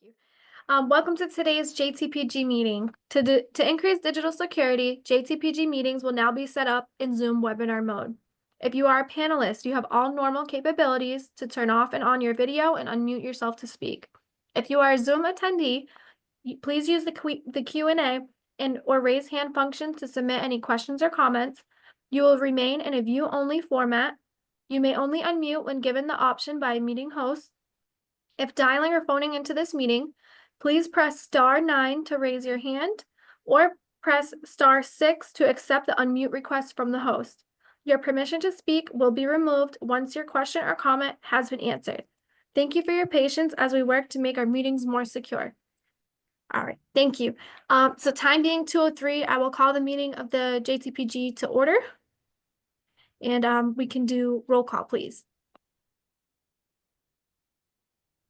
you. Welcome to today's JTPG meeting. To increase digital security, JTPG meetings will now be set up in Zoom webinar mode. If you are a panelist, you have all normal capabilities to turn off and on your video and unmute yourself to speak. If you are a Zoom attendee, please use the Q&A or raise hand function to submit any questions or comments. You will remain in a view-only format. You may only unmute when given the option by a meeting host. If dialing or phoning into this meeting, please press *9 to raise your hand or press *6 to accept the unmute request from the host. Your permission to speak will be removed once your question or comment has been answered. Thank you for your patience as we work to make our meetings more secure. All right, thank you. So time being 2:03, I will call the meeting of the JTPG to order. And we can do roll call, please.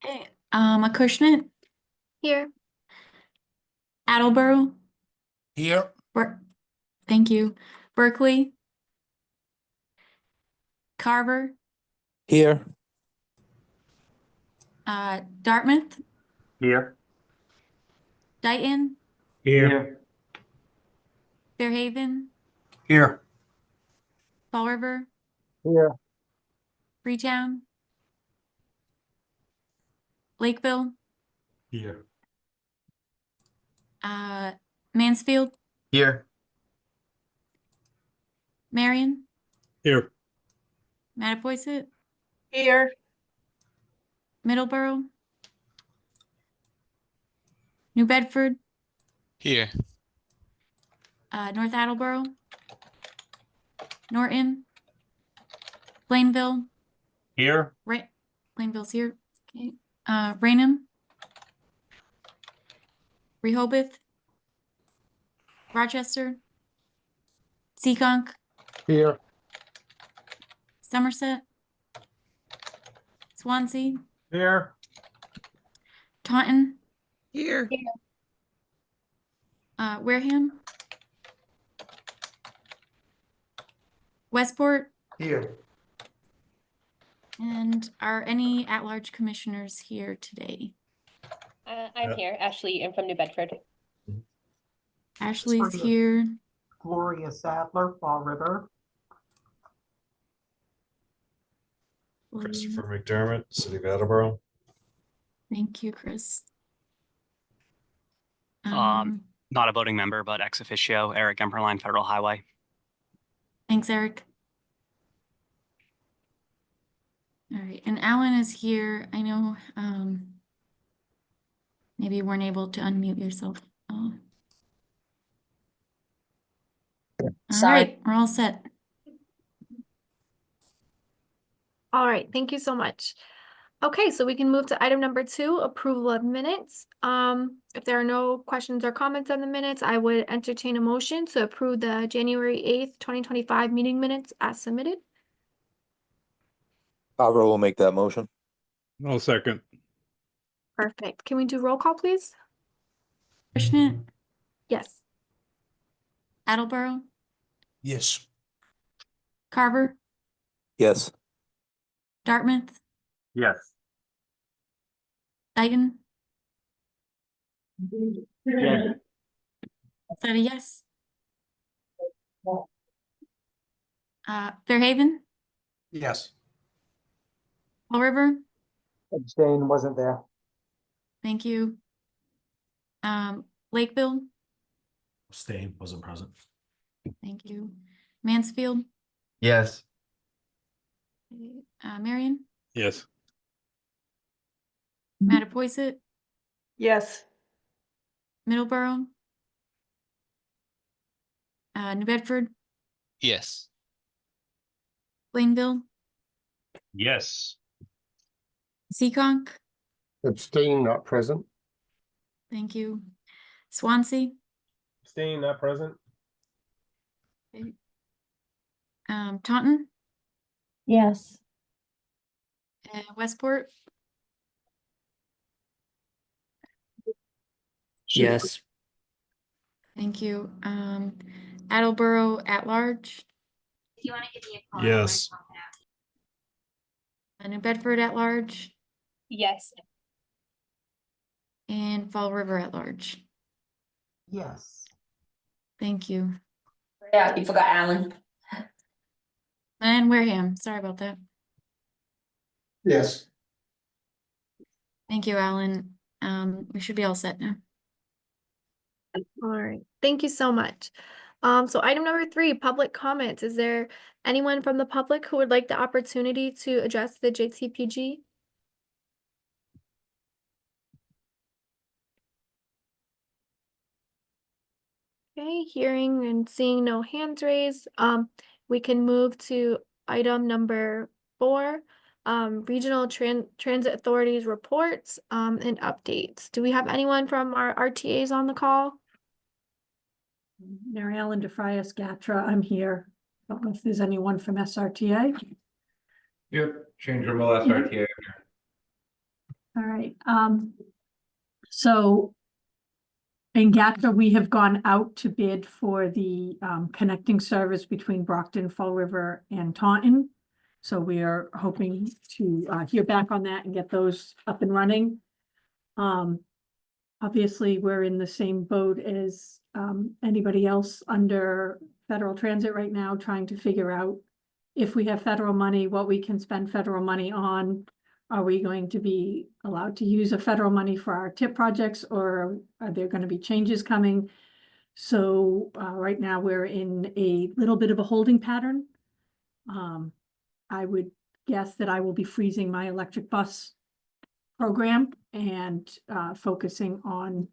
Okay, Acushnet, Here. Attleboro, Here. thank you. Berkeley, Carver, Here. Dartmouth, Here. Dighton, Here. Fairhaven, Here. Fall River, Here. Freetown, Lakeville, Here. Mansfield, Here. Marion, Here. Mattapoisett, Here. Middleborough, New Bedford, Here. North Attleboro, Norton, Plainville, Here. Plainville's here. Okay. Raynham, Rehoboth, Rochester, Seekonk, Here. Somerset, Swansea, Here. Taunton, Here. Wareham, Westport, Here. and are any at-large commissioners here today? I'm here, Ashley. I'm from New Bedford. Ashley's here. Gloria Sadler, Fall River. Christopher McDermott, City of Attleboro. Thank you, Chris. Not a voting member, but ex officio, Eric Emperline, Federal Highway. Thanks, Eric. All right, and Alan is here. I know maybe you weren't able to unmute yourself. All right, we're all set. All right, thank you so much. Okay, so we can move to item number 2, approval of minutes. If there are no questions or comments on the minutes, I would entertain a motion to approve the January 8th, 2025 meeting minutes as submitted. Carver will make that motion. I'll second. Perfect. Can we do roll call, please? Acushnet, Yes. Attleboro, Yes. Carver, Yes. Dartmouth, Yes. Dighton. Yes. Is that a yes? Fairhaven, Yes. Fall River, Abstain, wasn't there. thank you. Lakeville, Abstain, wasn't present. thank you. Mansfield, Yes. Marion, Yes. Mattapoisett, Yes. Middleborough, New Bedford, Yes. Plainville, Yes. Seekonk, Abstain, not present. thank you. Swansea, Abstain, not present. Taunton, Yes. Westport, Yes. thank you. Attleboro at large, If you want to give me a call. Yes. New Bedford at large, Yes. and Fall River at large? Yes. Thank you. Yeah, you forgot Alan. And Wareham, sorry about that. Yes. Thank you, Alan. We should be all set now. All right, thank you so much. So item number 3, public comments. Is there anyone from the public who would like the opportunity to address the JTPG? Okay, hearing and seeing no hands raised, we can move to item number 4, regional transit authorities reports, and updates. Do we have anyone from our RTAs on the call? Mary Ellen DeFrias Gatra, I'm here. Don't know if there's anyone from SRTA. Yep, change your SRTA. All right, so in Gatra, we have gone out to bid for the connecting service between Brockton, Fall River, and Taunton. So we are hoping to hear back on that and get those up and running. Obviously, we're in the same boat as anybody else under federal transit right now, trying to figure out if we have federal money, what we can spend federal money on. Are we going to be allowed to use a federal money for our TIP projects, or are there going to be changes coming? So right now we're in a little bit of a holding pattern. I would guess that I will be freezing my electric bus program and focusing on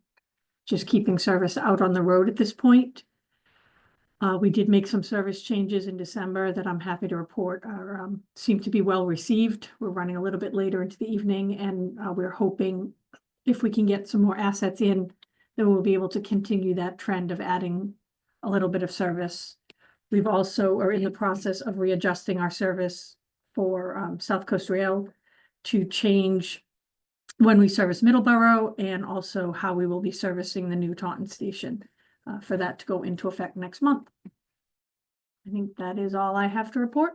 just keeping service out on the road at this point. We did make some service changes in December that I'm happy to report are seem to be well received. We're running a little bit later into the evening, and we're hoping if we can get some more assets in, then we'll be able to continue that trend of adding a little bit of service. We've also are in the process of readjusting our service for South Coast Rail to change when we service Middleborough, and also how we will be servicing the new Taunton station for that to go into effect next month. I think that is all I have to report.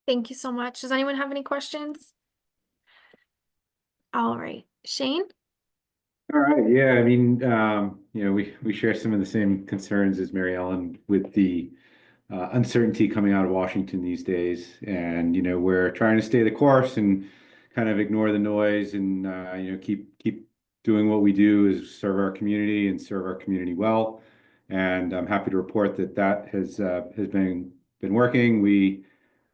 Thank you so much. Does anyone have any questions? All right, Shane? All right, yeah, I mean, we share some of the same concerns as Mary Ellen with the uncertainty coming out of Washington these days. And, we're trying to stay the course and kind of ignore the noise and, keep doing what we do, is serve our community and serve our community well. And I'm happy to report that has been working.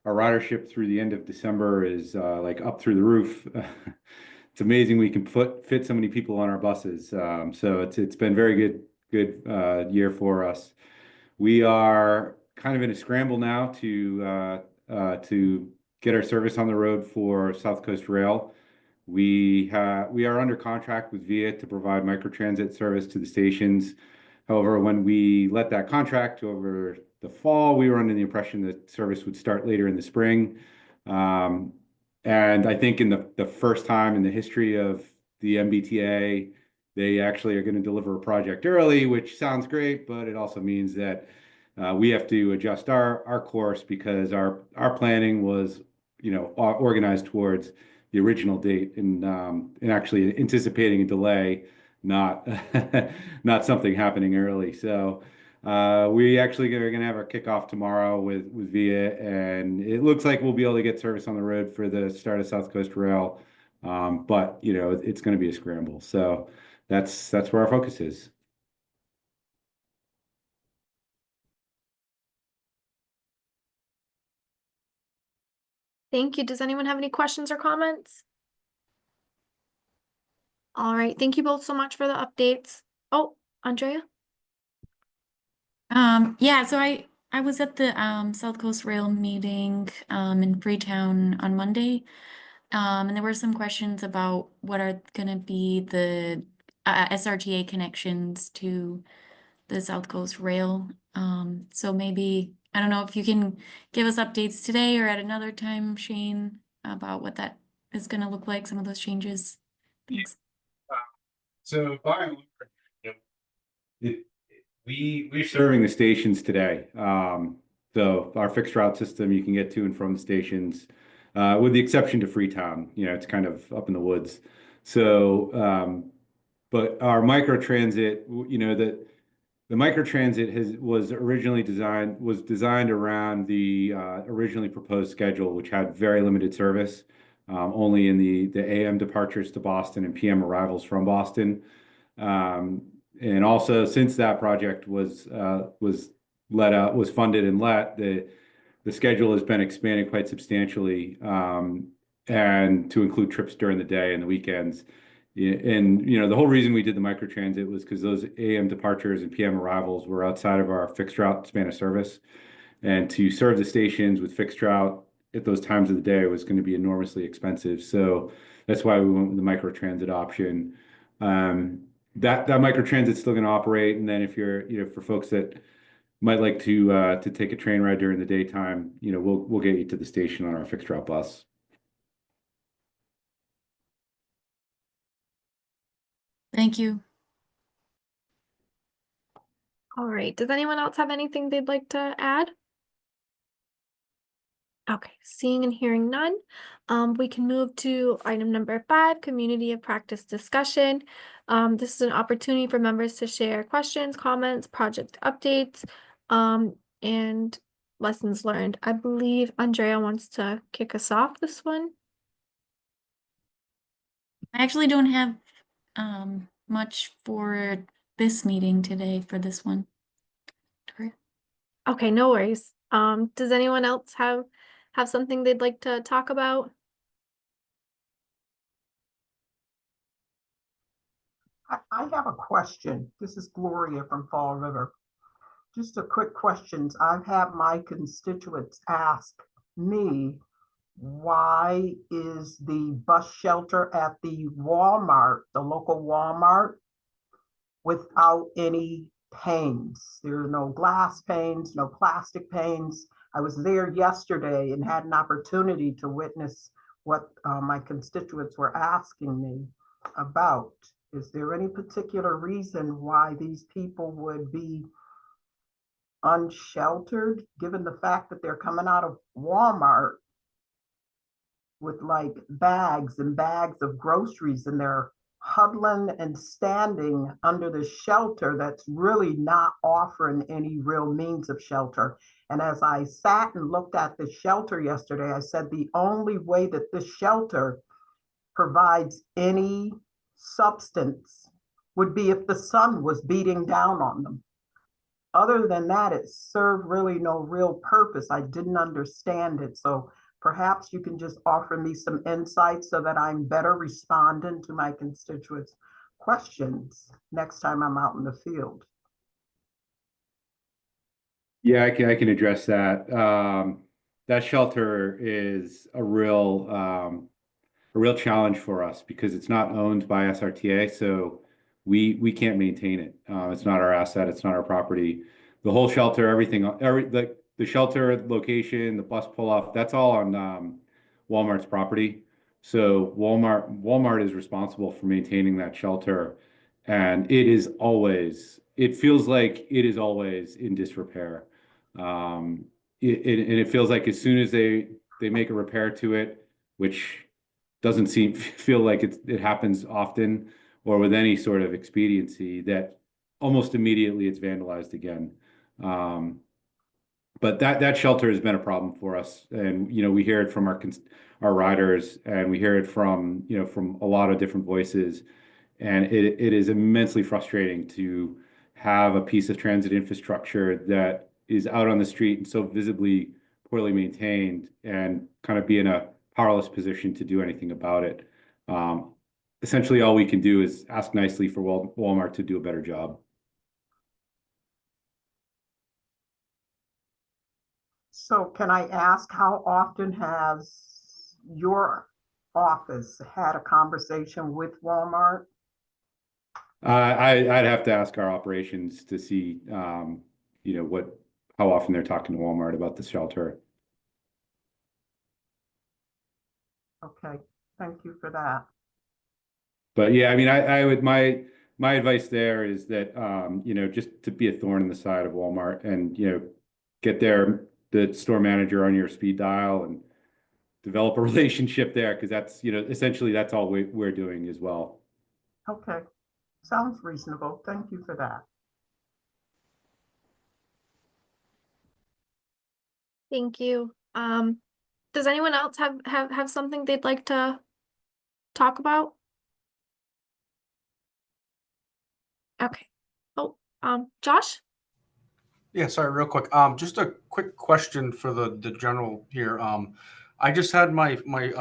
Our ridership through the end of December is like up through the roof. It's amazing we can fit so many people on our buses. So it's been very good year for us. We are kind of in a scramble now to get our service on the road for South Coast Rail. We are under contract with VIA to provide microtransit service to the stations. However, when we let that contract over the fall, we were under the impression that service would start later in the spring. And I think in the first time in the history of the MBTA, they actually are going to deliver a project early, which sounds great, but it also means that we have to adjust our course, because our planning was, organized towards the original date, and actually anticipating a delay, not not something happening early. So we actually are going to have our kickoff tomorrow with VIA, and it looks like we'll be able to get service on the road for the start of South Coast Rail. But it's going to be a scramble. So that's where our focus is. Thank you. Does anyone have any questions or comments? All right, thank you both so much for the updates. Oh, Andrea? Yeah, so I was at the South Coast Rail meeting in Freetown on Monday. And there were some questions about what are gonna be the SRTA connections to the South Coast Rail. So maybe, I don't know if you can give us updates today or at another time, Shane, about what that is gonna look like, some of those changes. Thanks. So by and large, we're serving the stations today. So our fixed route system, you can get to and from the stations. with the exception to Freetown. It's kind of up in the woods. So, but our microtransit, the microtransit was designed around the originally proposed schedule, which had very limited service, only in the AM departures to Boston and PM arrivals from Boston. And also, since that project was funded and let, the schedule has been expanded quite substantially, and to include trips during the day and the weekends. And the whole reason we did the microtransit was because those AM departures and PM arrivals were outside of our fixed route span of service, and to serve the stations with fixed route at those times of the day was going to be enormously expensive. So that's why we went with the microtransit option. That microtransit's still going to operate, and then if you're for folks that might like to take a train ride during the daytime, we'll get you to the station on our fixed route bus. Thank you. All right, does anyone else have anything they'd like to add? Okay, seeing and hearing none, we can move to item number 5, community of practice discussion. This is an opportunity for members to share questions, comments, project updates, and lessons learned. I believe Andrea wants to kick us off this one. I actually don't have much for this meeting today for this one. Victoria? Okay, no worries. Does anyone else have something they'd like to talk about? I have a question. This is Gloria from Fall River. Just a quick question. I've had my constituents ask me, why is the bus shelter at the Walmart, the local Walmart, without any panes? There are no glass panes, no plastic panes. I was there yesterday and had an opportunity to witness what my constituents were asking me about. Is there any particular reason why these people would be unsheltered, given the fact that they're coming out of Walmart with like bags and bags of groceries, and they're huddling and standing under the shelter that's really not offering any real means of shelter? And as I sat and looked at the shelter yesterday, I said the only way that this shelter provides any substance would be if the sun was beating down on them. Other than that, it served really no real purpose. I didn't understand it. So perhaps you can just offer me some insights so that I'm better responding to my constituents' questions next time I'm out in the field. Yeah, I can address that. That shelter is a real challenge for us because it's not owned by SRTA, so we can't maintain it. It's not our asset. It's not our property. The whole shelter, everything, the shelter location, the bus pull off, that's all on Walmart's property. So Walmart is responsible for maintaining that shelter, and it feels like it is always in disrepair. And it feels like as soon as they make a repair to it, which doesn't feel like it happens often or with any sort of expediency, that almost immediately it's vandalized again. But that shelter has been a problem for us, and we hear it from our riders, and we hear it from from a lot of different voices, and it is immensely frustrating to have a piece of transit infrastructure that is out on the street and so visibly poorly maintained and kind of be in a powerless position to do anything about it. Essentially, all we can do is ask nicely for Walmart to do a better job. So can I ask, how often has your office had a conversation with Walmart? I'd have to ask our operations to see, how often they're talking to Walmart about the shelter. Okay, thank you for that. But yeah, I mean, I would my advice there is that just to be a thorn in the side of Walmart and get the store manager on your speed dial and develop a relationship there, because that's, essentially that's all we're doing as well. Okay, sounds reasonable. Thank you for that. Thank you. Does anyone else have something they'd like to talk about? Okay. Oh, Josh? Yeah, sorry, real quick. Just a quick question for the general here. I just had my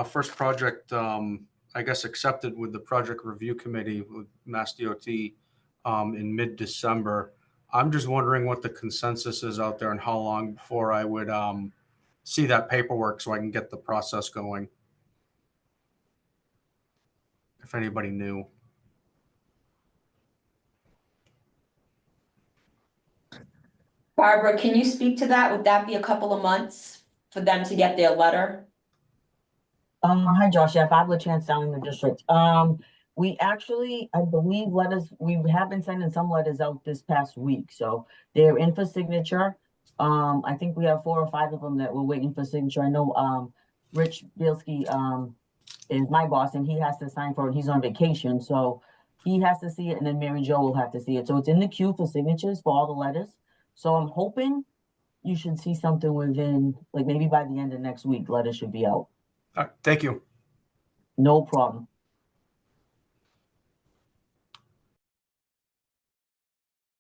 first project, I guess, accepted with the project review committee with Mass DOT in mid-December. I'm just wondering what the consensus is out there and how long before I would see that paperwork so I can get the process going. If anybody knew. Barbara, can you speak to that? Would that be a couple of months for them to get their letter? Hi, Josh. Yeah, Bob LaChance down in the district. We actually, I believe we have been sending some letters out this past week, so they're in for signature. I think we have 4 or 5 of them that we're waiting for signature. I know, Rich Bielski, is my boss and he has to sign for it. He's on vacation, so he has to see it and then Mary Jo will have to see it. So it's in the queue for signatures for all the letters. So I'm hoping you should see something within, like maybe by the end of next week, letters should be out. All right, thank you. No problem.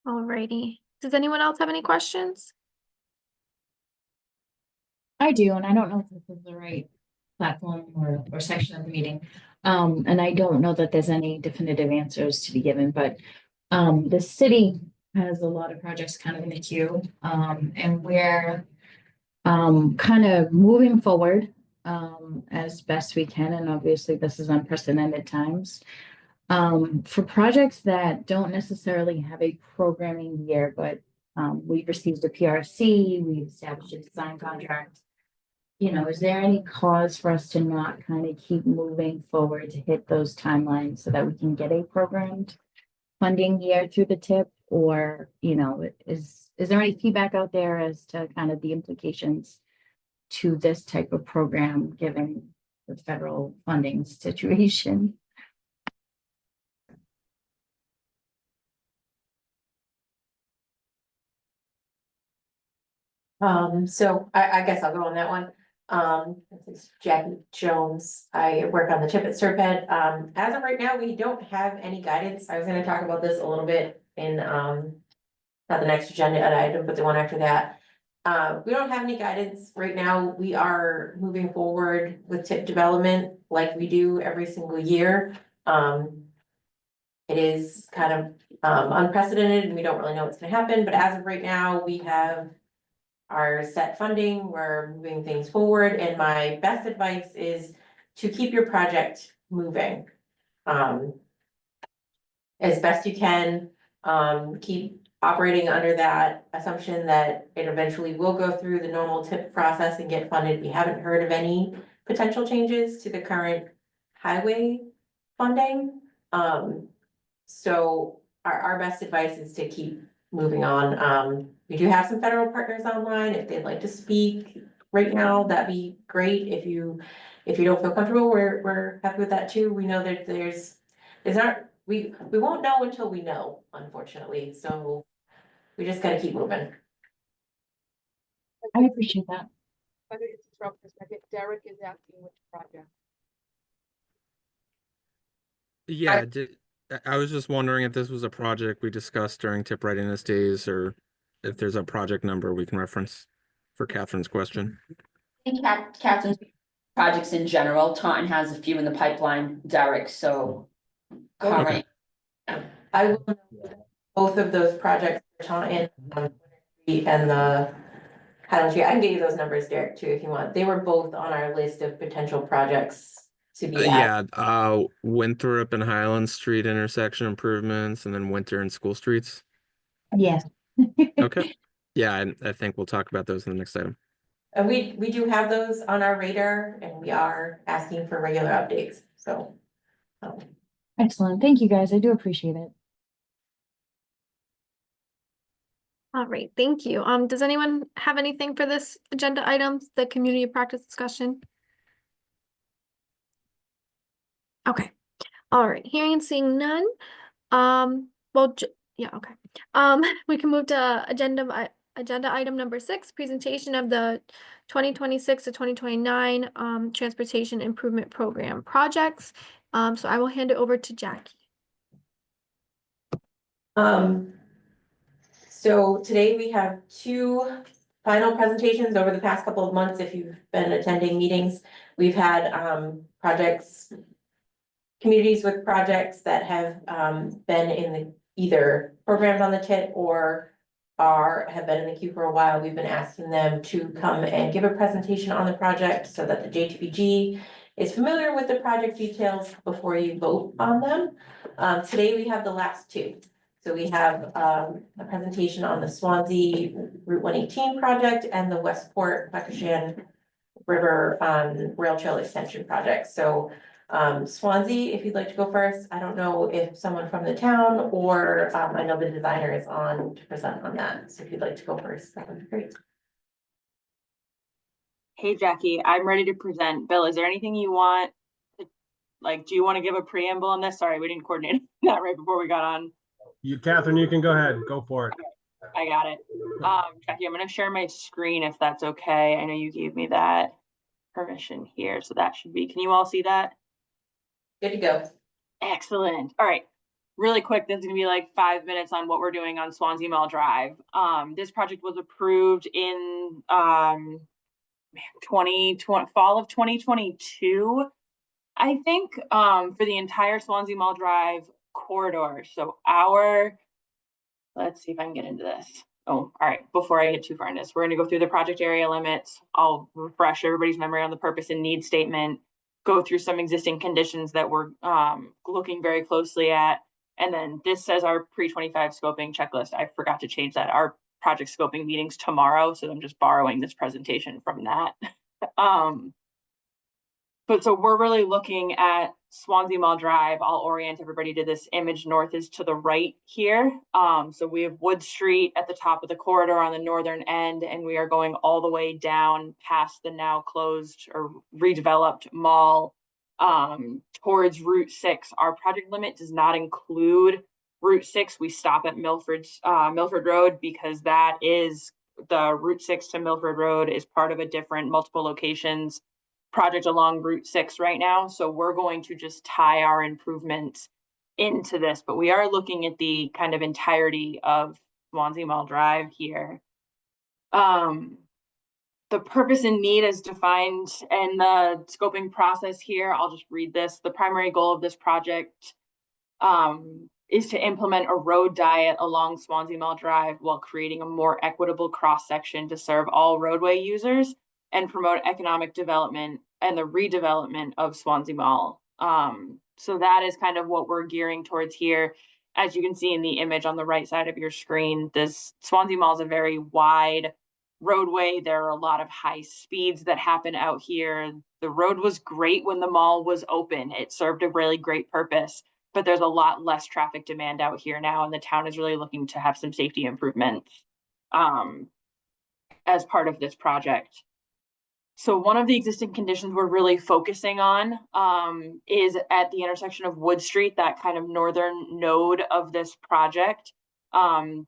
Alrighty. Does anyone else have any questions? I do, and I don't know if this is the right platform or section of the meeting. And I don't know that there's any definitive answers to be given, but the city has a lot of projects kind of in the queue. And we're kind of moving forward as best we can. And obviously this is unprecedented times. For projects that don't necessarily have a programming year, but we've received a PRC, we've established a design contract. Is there any cause for us to not kind of keep moving forward to hit those timelines so that we can get a programmed funding year through the TIP? Or, is there any feedback out there as to kind of the implications to this type of program, given the federal funding situation? So I guess I'll go on that one. This is Jackie Jones. I work on the TIP at SRPEDD. As of right now, we don't have any guidance. I was gonna talk about this a little bit in, not the next agenda item, but the one after that. We don't have any guidance right now. We are moving forward with TIP development like we do every single year. It is kind of unprecedented and we don't really know what's gonna happen, but as of right now, we have our set funding, we're moving things forward, and my best advice is to keep your project moving. As best you can, keep operating under that assumption that it eventually will go through the normal TIP process and get funded. We haven't heard of any potential changes to the current highway funding. So our best advice is to keep moving on. We do have some federal partners online. If they'd like to speak right now, that'd be great. If you don't feel comfortable, we're happy with that too. We know that we won't know until we know, unfortunately. So we just gotta keep moving. I appreciate that. Derek is asking which project. Yeah, I was just wondering if this was a project we discussed during TIP readiness days, or if there's a project number we can reference for Catherine's question. I think Catherine's projects in general, Taunton has a few in the pipeline, Derek, so. Okay. I will know both of those projects, Taunton and the Highland Tree. I can get you those numbers, Derek, too, if you want. They were both on our list of potential projects to be added. Yeah, Winthrop and Highland Street intersection improvements, and then Winter and School Streets. Yes. Okay. Yeah, I think we'll talk about those in the next item. And we do have those on our radar and we are asking for regular updates, so. Excellent. Thank you, guys. I do appreciate it. All right, thank you. Does anyone have anything for this agenda item, the community practice discussion? Okay. All right. Hearing and seeing none. Yeah, okay. We can move to agenda item number 6, presentation of the 2026 to 2029 Transportation Improvement Program projects. So I will hand it over to Jackie. So today we have 2 final presentations over the past couple of months. If you've been attending meetings, we've had communities with projects that have been in the either programmed on the TIP or have been in the queue for a while. We've been asking them to come and give a presentation on the project so that the JTPG is familiar with the project details before you vote on them. Today we have the last 2. So we have a presentation on the Swansea Route 118 project and the Westport Waukesha River Rail Trail Extension project. So Swansea, if you'd like to go first. I don't know if someone from the town or I know the designer is on to present on that. So if you'd like to go first, that would be great. Hey, Jackie, I'm ready to present. Bill, is there anything you want? Do you want to give a preamble on this? Sorry, we didn't coordinate that right before we got on. Catherine, you can go ahead. Go for it. I got it. Jackie, I'm going to share my screen if that's okay. I know you gave me that permission here, so that should be. Can you all see that? Good to go. Excellent. All right. Really quick, this is going to be like 5 minutes on what we're doing on Swansea Mall Drive. This project was approved in fall of 2022, I think, for the entire Swansea Mall Drive corridor. So let's see if I can get into this. Oh, all right. Before I get too far into this, we're going to go through the project area limits. I'll refresh everybody's memory on the purpose and need statement, go through some existing conditions that we're looking very closely at. And then this says our pre-25 scoping checklist. I forgot to change that. Our project scoping meeting's tomorrow, so I'm just borrowing this presentation from that. But so we're really looking at Swansea Mall Drive. I'll orient everybody to this image. North is to the right here. So we have Wood Street at the top of the corridor on the northern end, and we are going all the way down past the now closed or redeveloped mall towards Route 6. Our project limit does not include Route 6. We stop at Milford Road because that is the Route 6 to Milford Road is part of a different multiple locations project along Route 6 right now. So we're going to just tie our improvements into this, but we are looking at the kind of entirety of Swansea Mall Drive here. The purpose and need is defined in the scoping process here. I'll just read this. The primary goal of this project is to implement a road diet along Swansea Mall Drive while creating a more equitable cross-section to serve all roadway users and promote economic development and the redevelopment of Swansea Mall. So that is kind of what we're gearing towards here. As you can see in the image on the right side of your screen, this Swansea Mall is a very wide roadway. There are a lot of high speeds that happen out here. The road was great when the mall was open. It served a really great purpose, but there's a lot less traffic demand out here now, and the town is really looking to have some safety improvements as part of this project. So one of the existing conditions we're really focusing on is at the intersection of Wood Street, that kind of northern node of this project.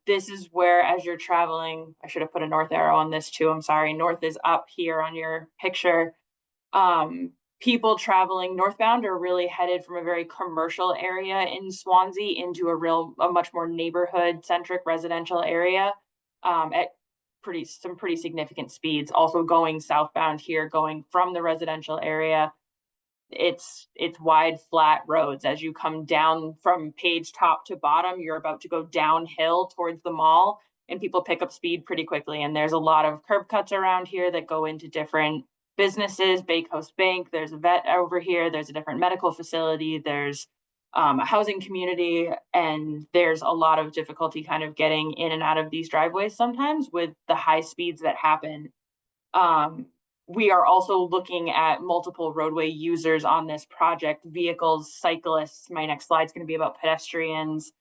This is where, as you're traveling, I should have put a north arrow on this too, I'm sorry, north is up here on your picture. People traveling northbound are really headed from a very commercial area in Swansea into a much more neighborhood-centric residential area at some pretty significant speeds. Also going southbound here, going from the residential area, it's wide flat roads. As you come down from page top to bottom, you're about to go downhill towards the mall, and people pick up speed pretty quickly. And there's a lot of curb cuts around here that go into different businesses. Bay Coast Bank, there's a vet over here, there's a different medical facility, there's a housing community, and there's a lot of difficulty kind of getting in and out of these driveways sometimes with the high speeds that happen. We are also looking at multiple roadway users on this project, vehicles, cyclists. My next slide is going to be about pedestrians.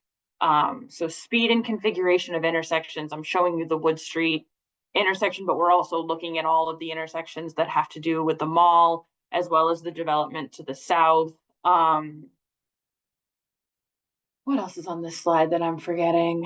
So speed and configuration of intersections. I'm showing you the Wood Street intersection, but we're also looking at all of the intersections that have to do with the mall, as well as the development to the south. What else is on this slide that I'm forgetting?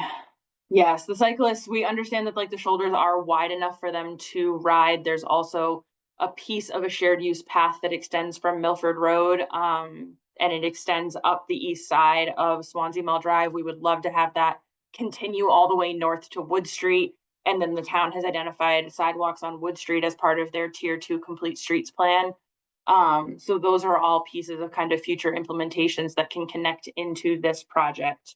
Yes, the cyclists, we understand that like the shoulders are wide enough for them to ride. There's also a piece of a shared use path that extends from Milford Road, and it extends up the east side of Swansea Mill Drive. We would love to have that continue all the way north to Wood Street. And then the town has identified sidewalks on Wood Street as part of their tier 2 complete streets plan. So those are all pieces of kind of future implementations that can connect into this project.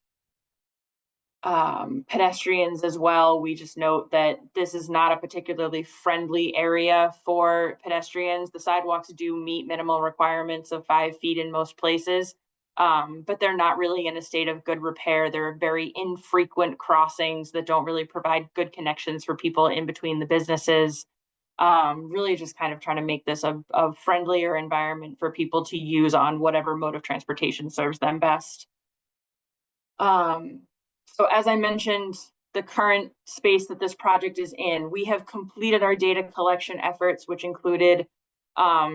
Pedestrians as well, we just note that this is not a particularly friendly area for pedestrians. The sidewalks do meet minimal requirements of 5 feet in most places, but they're not really in a state of good repair. They're very infrequent crossings that don't really provide good connections for people in between the businesses. Really just kind of trying to make this a friendlier environment for people to use on whatever mode of transportation serves them best. So as I mentioned, the current space that this project is in, we have completed our data collection efforts, which included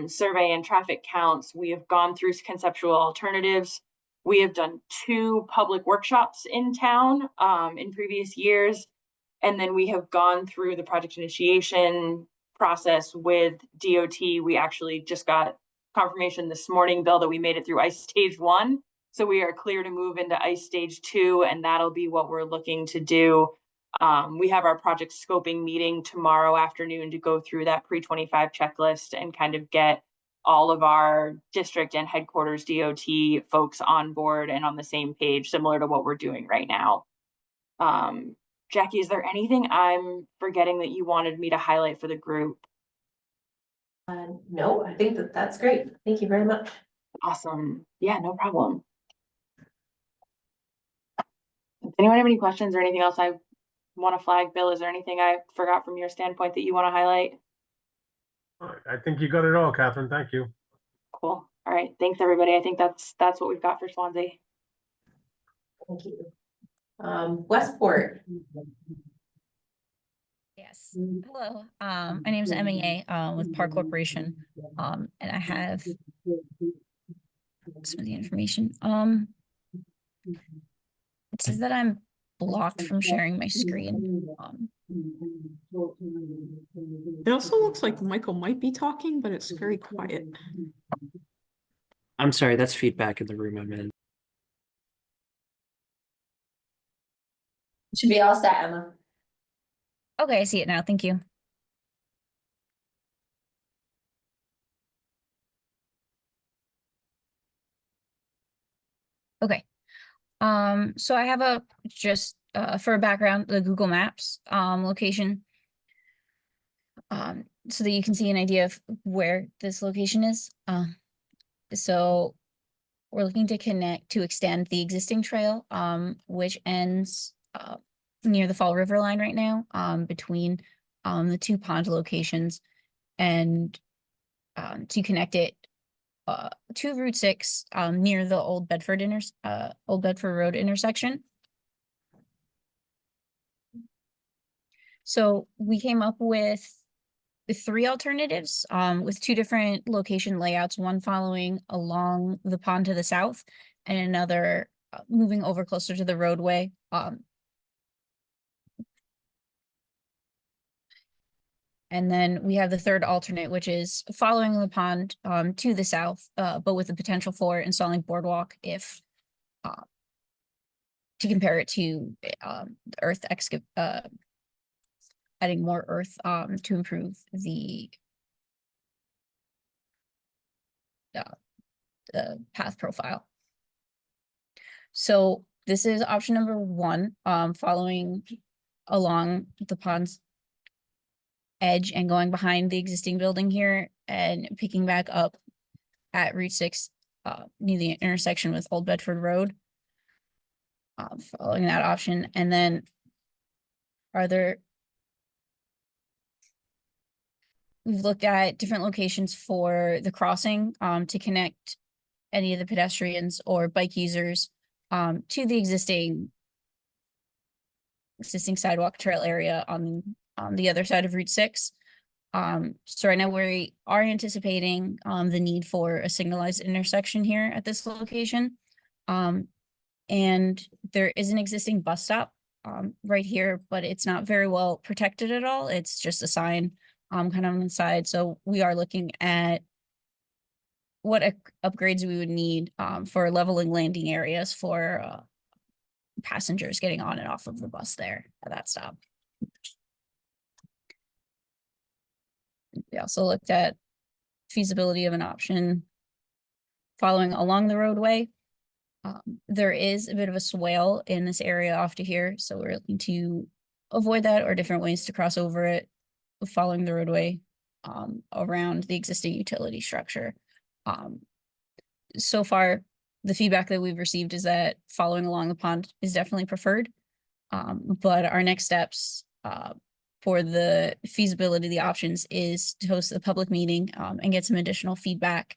survey and traffic counts. We have gone through conceptual alternatives. We have done 2 public workshops in town in previous years. And then we have gone through the project initiation process with DOT. We actually just got confirmation this morning, Bill, that we made it through ICE stage 1. So we are clear to move into ICE stage 2, and that'll be what we're looking to do. We have our project scoping meeting tomorrow afternoon to go through that pre-25 checklist and kind of get all of our district and headquarters DOT folks on board and on the same page, similar to what we're doing right now. Jackie, is there anything I'm forgetting that you wanted me to highlight for the group? No, I think that's great. Thank you very much. Awesome. Yeah, no problem. Does anyone have any questions or anything else I want to flag? Bill, is there anything I forgot from your standpoint that you want to highlight? I think you got it all, Catherine. Thank you. Cool. All right. Thanks, everybody. I think that's what we've got for Swansea. Thank you. Westport. Yes. Hello. My name is Emily with Park Corporation. And I have some of the information. It says that I'm blocked from sharing my screen. It also looks like Michael might be talking, but it's very quiet. I'm sorry, that's feedback in the room I'm in. Should be all set, Emma. Okay, I see it now. Thank you. Okay. So I have just for a background, the Google Maps location. So that you can see an idea of where this location is. So we're looking to extend the existing trail, which ends near the Fall River line right now, between the 2 pond locations, and to connect it to Route 6 near the Old Bedford Road intersection. So we came up with the 3 alternatives with 2 different location layouts, one following along the pond to the south and another moving over closer to the roadway. And then we have the 3rd alternate, which is following the pond to the south, but with the potential for installing boardwalk if to compare it to earth adding more earth to improve the path profile. So this is option number 1, following along the pond's edge and going behind the existing building here and picking back up at Route 6 near the intersection with Old Bedford Road, following that option. And then we've looked at different locations for the crossing to connect any of the pedestrians or bike users to the existing sidewalk trail area on the other side of Route 6. So right now we are anticipating the need for a signalized intersection here at this location. And there is an existing bus stop right here, but it's not very well protected at all. It's just a sign kind of on the side. So we are looking at what upgrades we would need for leveling landing areas for passengers getting on and off of the bus there at that stop. We also looked at feasibility of an option following along the roadway. There is a bit of a swale in this area off to here, so we're looking to avoid that or different ways to cross over it following the roadway around the existing utility structure. So far, the feedback that we've received is that following along the pond is definitely preferred. But our next steps for the feasibility of the options is to host a public meeting and get some additional feedback,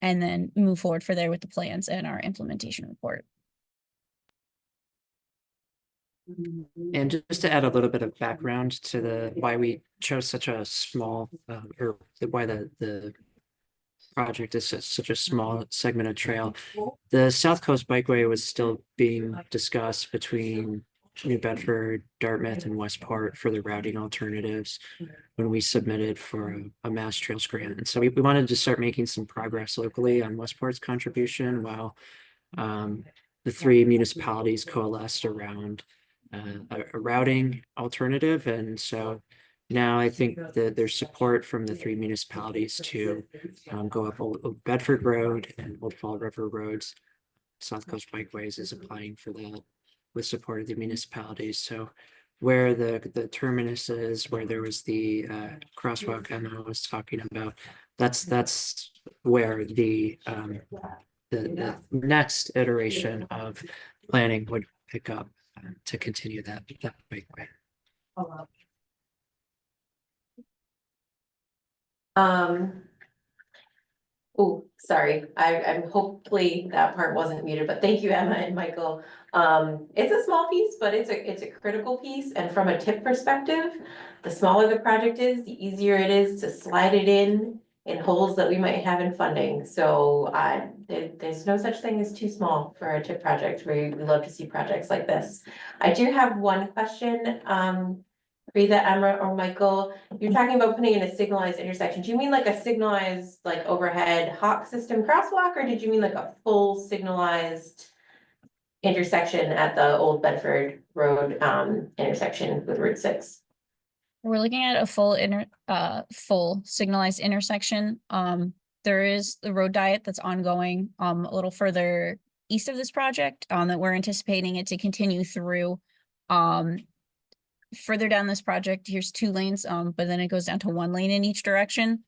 and then move forward for there with the plans and our implementation report. And just to add a little bit of background to the why we chose such a small or why the project is such a small segment of trail. The South Coast Bikeway was still being discussed between New Bedford, Dartmouth, and Westport for the routing alternatives when we submitted for a Mass Trails grant. And so we wanted to start making some progress locally on Westport's contribution while the three municipalities coalesced around a routing alternative. And so now I think that there's support from the three municipalities to go up Old Bedford Road and Old Fall River Roads. South Coast Bikeways is applying for that with support of the municipalities. So where the terminus is, where there was the crosswalk Emma was talking about, that's where the next iteration of planning would pick up to continue that bikeway. Oh, sorry, I'm hopefully that part wasn't muted, but thank you, Emma and Michael. It's a small piece, but it's a critical piece, and from a tip perspective, the smaller the project is, the easier it is to slide it in holes that we might have in funding. So there's no such thing as too small for a tip project. We love to see projects like this. I do have one question. Either Emma or Michael, you're talking about putting in a signalized intersection. Do you mean like a signalized, like overhead hawk system crosswalk, or did you mean like a full signalized intersection at the Old Bedford Road intersection with Route 6? We're looking at a full signalized intersection. There is the road diet that's ongoing a little further east of this project that we're anticipating it to continue through. Further down this project, here's 2 lanes, but then it goes down to 1 lane in each direction.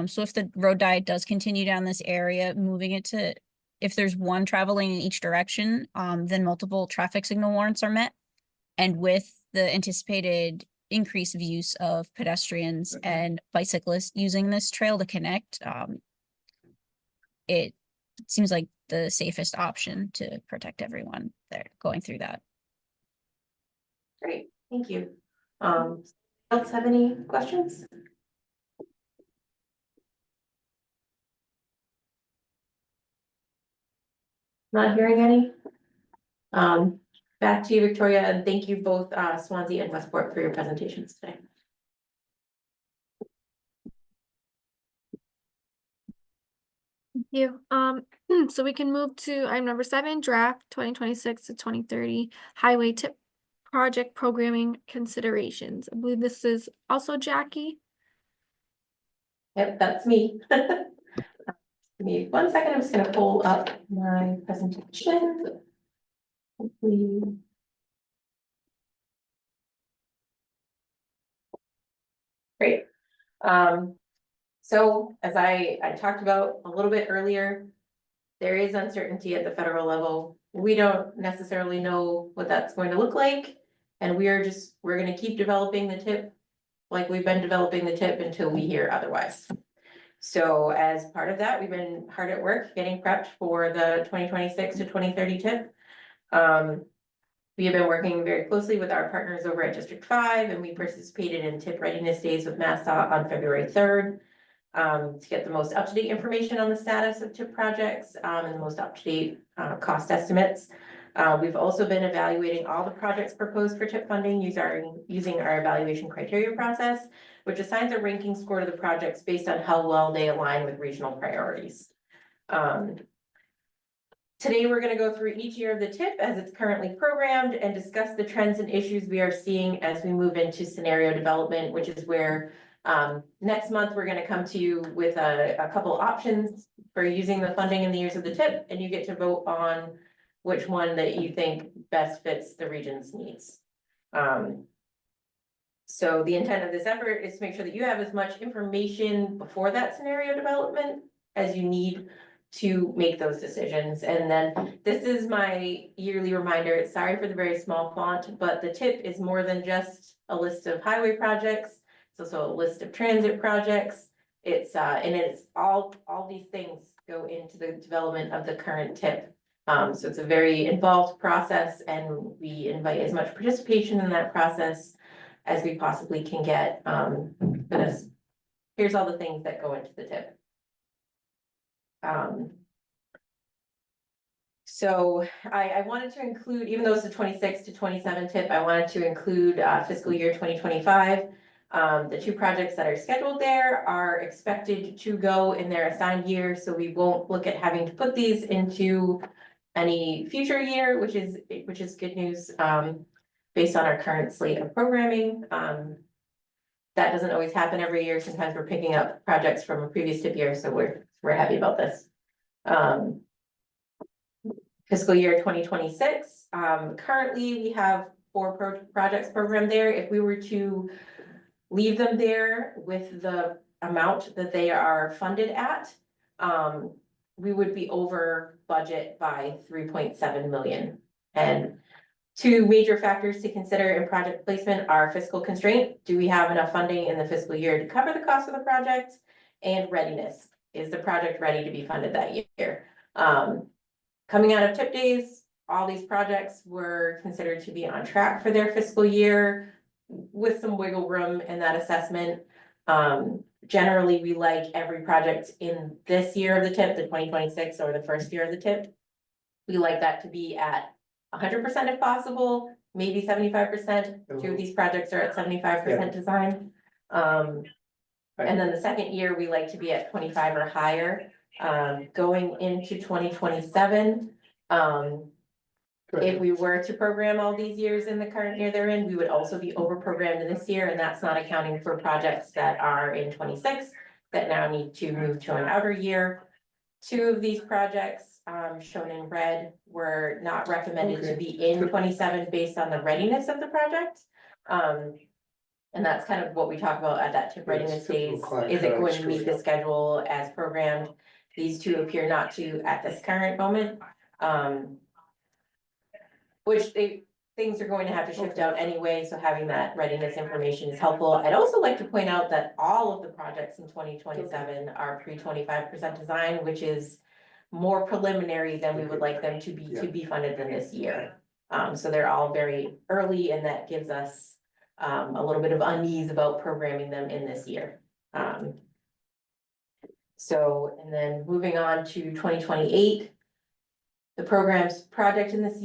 So if the road diet does continue down this area, moving it to, if there's 1 travel lane in each direction, then multiple traffic signal warrants are met. And with the anticipated increase of use of pedestrians and bicyclists using this trail to connect, it seems like the safest option to protect everyone there going through that. Great, thank you. Else have any questions? Not hearing any. Back to you, Victoria, and thank you both, Swansea and Westport, for your presentations today. Thank you. So we can move to item number 7, draft 2026 to 2030 highway tip project programming considerations. I believe this is also Jackie. Yep, that's me. Give me 1 second, I'm just gonna pull up my presentation. Hopefully. Great. So as I talked about a little bit earlier, there is uncertainty at the federal level. We don't necessarily know what that's going to look like. And we're gonna keep developing the tip like we've been developing the tip until we hear otherwise. So as part of that, we've been hard at work getting prepped for the 2026 to 2030 tip. We have been working very closely with our partners over at District 5, and we participated in TIP readiness days with MassDOT on February 3rd. To get the most up-to-date information on the status of TIP projects, and the most up-to-date, cost estimates. We've also been evaluating all the projects proposed for TIP funding using our evaluation criteria process, which assigns a ranking score to the projects based on how well they align with regional priorities. Today, we're gonna go through each year of the TIP as it's currently programmed and discuss the trends and issues we are seeing as we move into scenario development, which is where next month, we're gonna come to you with a couple options for using the funding in the years of the TIP, and you get to vote on which one that you think best fits the region's needs. So the intent of this effort is to make sure that you have as much information before that scenario development as you need to make those decisions. And then this is my yearly reminder. Sorry for the very small font, but the TIP is more than just a list of highway projects. It's also a list of transit projects. It's and it's all these things go into the development of the current TIP. So it's a very involved process, and we invite as much participation in that process as we possibly can get. For this, here's all the things that go into the TIP. So I wanted to include, even though it's the 26 to 27 TIP, I wanted to include fiscal year 2025. The two projects that are scheduled there are expected to go in their assigned year, so we won't look at having to put these into any future year, which is good news, based on our current slate of programming. That doesn't always happen every year. Sometimes we're picking up projects from a previous TIP year, so we're happy about this. Fiscal year 2026, currently we have 4 projects programmed there. If we were to leave them there with the amount that they are funded at, we would be over budget by 3.7 million. And 2 major factors to consider in project placement are fiscal constraint. Do we have enough funding in the fiscal year to cover the cost of the project? And readiness. Is the project ready to be funded that year? Coming out of TIP days, all these projects were considered to be on track for their fiscal year with some wiggle room in that assessment. Generally, we like every project in this year of the TIP, the 2026 or the first year of the TIP. We like that to be at 100% if possible, maybe 75%. 2 of these projects are at 75% design. And then the second year, we like to be at 25 or higher. Going into 2027, if we were to program all these years in the current year they're in, we would also be over programmed in this year, and that's not accounting for projects that are in 26 that now need to move to an outer year. 2 of these projects, shown in red, were not recommended to be in 27 based on the readiness of the project. And that's kind of what we talk about at that TIP readiness days. Is it going to meet the schedule as programmed? These 2 appear not to at this current moment. Things are going to have to shift out anyway, so having that readiness information is helpful. I'd also like to point out that all of the projects in 2027 are pre-25% design, which is more preliminary than we would like them to be funded than this year. So they're all very early, and that gives us a little bit of unease about programming them in this year. So, and then moving on to 2028, the program in this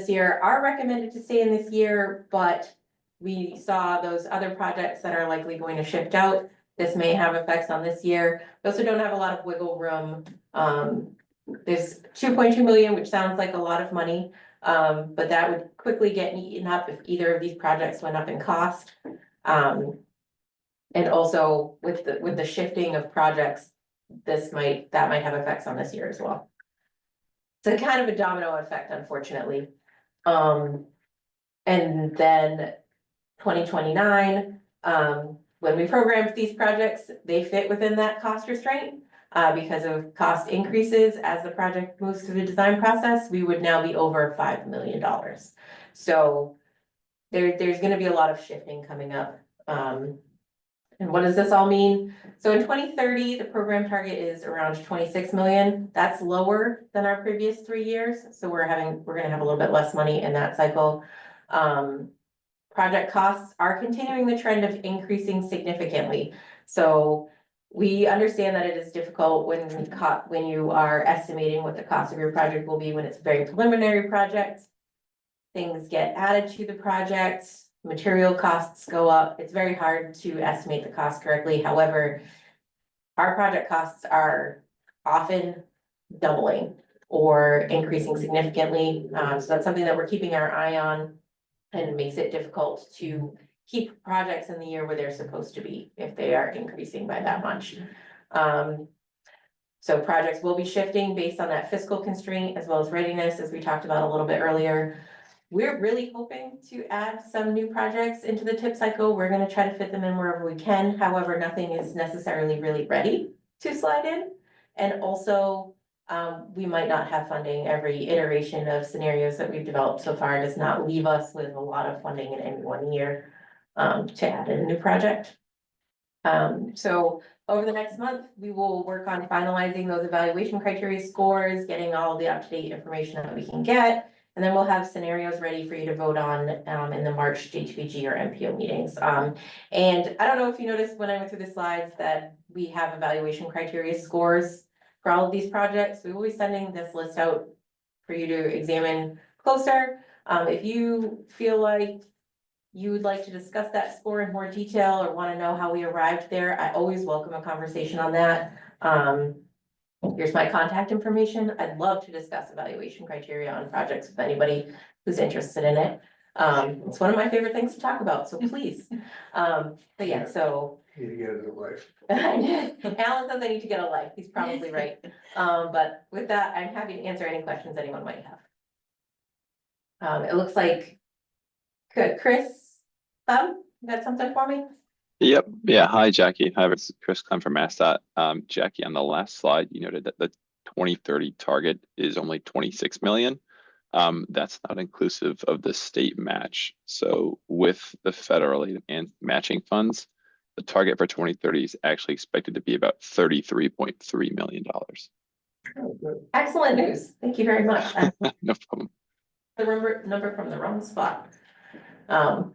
year are recommended to stay in this year, but we saw those other projects that are likely going to shift out. This may have effects on this year. We also don't have a lot of wiggle room. There's 2.2 million, which sounds like a lot of money, but that would quickly get eaten up if either of these projects went up in cost. And also with the shifting of projects, that might have effects on this year as well. It's a kind of a domino effect, unfortunately. And then 2029, when we programmed these projects, they fit within that cost restraint. Because of cost increases as the project moves through the design process, we would now be over $5 million. So there's gonna be a lot of shifting coming up. And what does this all mean? So in 2030, the program target is around 26 million. That's lower than our previous 3 years. So we're gonna have a little bit less money in that cycle. Project costs are continuing the trend of increasing significantly. So we understand that it is difficult when you are estimating what the cost of your project will be when it's a very preliminary project. Things get added to the project, material costs go up. It's very hard to estimate the cost correctly. However, our project costs are often doubling or increasing significantly. So that's something that we're keeping our eye on, and it makes it difficult to keep projects in the year where they're supposed to be if they are increasing by that much. So projects will be shifting based on that fiscal constraint as well as readiness, as we talked about a little bit earlier. We're really hoping to add some new projects into the tip cycle. We're gonna try to fit them in wherever we can. However, nothing is necessarily really ready to slide in. And also, we might not have funding. Every iteration of scenarios that we've developed so far does not leave us with a lot of funding in any one year to add in a new project. So over the next month, we will work on finalizing those evaluation criteria scores, getting all the up-to-date information that we can get. And then we'll have scenarios ready for you to vote on in the March JTPG or MPO meetings. And I don't know if you noticed when I went through the slides that we have evaluation criteria scores for all of these projects. We will be sending this list out for you to examine closer. If you feel like you would like to discuss that score in more detail or want to know how we arrived there, I always welcome a conversation on that. Here's my contact information. I'd love to discuss evaluation criteria on projects with anybody who's interested in it. It's one of my favorite things to talk about, so please. But yeah, so. You need to get a new life. Alan says I need to get a life. He's probably right. But with that, I'm happy to answer any questions anyone might have. It looks like, good, Chris, you got something for me? Yep. Yeah. Hi, Jackie. Hi, it's Chris Clem from MassDOT. Jackie, on the last slide, you noted that the 2030 target is only 26 million. That's not inclusive of the state match. So with the federal and matching funds, the target for 2030 is actually expected to be about $33.3 million. Excellent news. Thank you very much. No problem. The number from the wrong spot.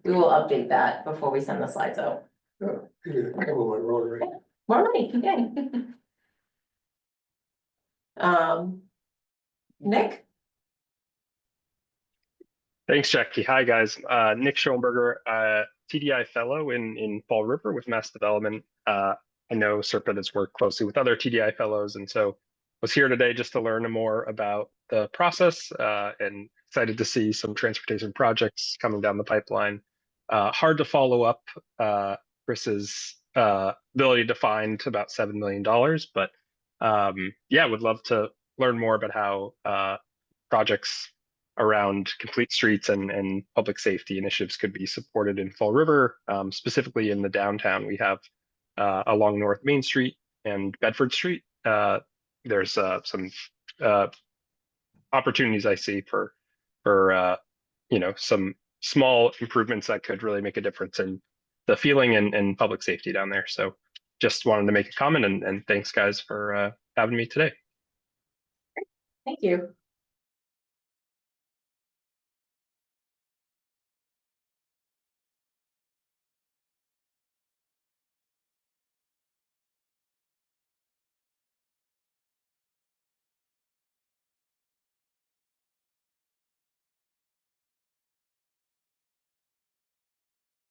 We will update that before we send the slides out. More money, okay. Nick? Thanks, Jackie. Hi, guys. Nick Schoenberger, TDI fellow in Fall River with Mass Development. I know SRPEDD has worked closely with other TDI fellows, and so was here today just to learn more about the process and excited to see some transportation projects coming down the pipeline. Hard to follow up Chris's ability to find about $7 million, but yeah, would love to learn more about how projects around complete streets and public safety initiatives could be supported in Fall River. Specifically in the downtown, we have along North Main Street and Bedford Street. There's some opportunities I see for some small improvements that could really make a difference in the feeling and public safety down there. So just wanted to make a comment and thanks guys for having me today. Thank you.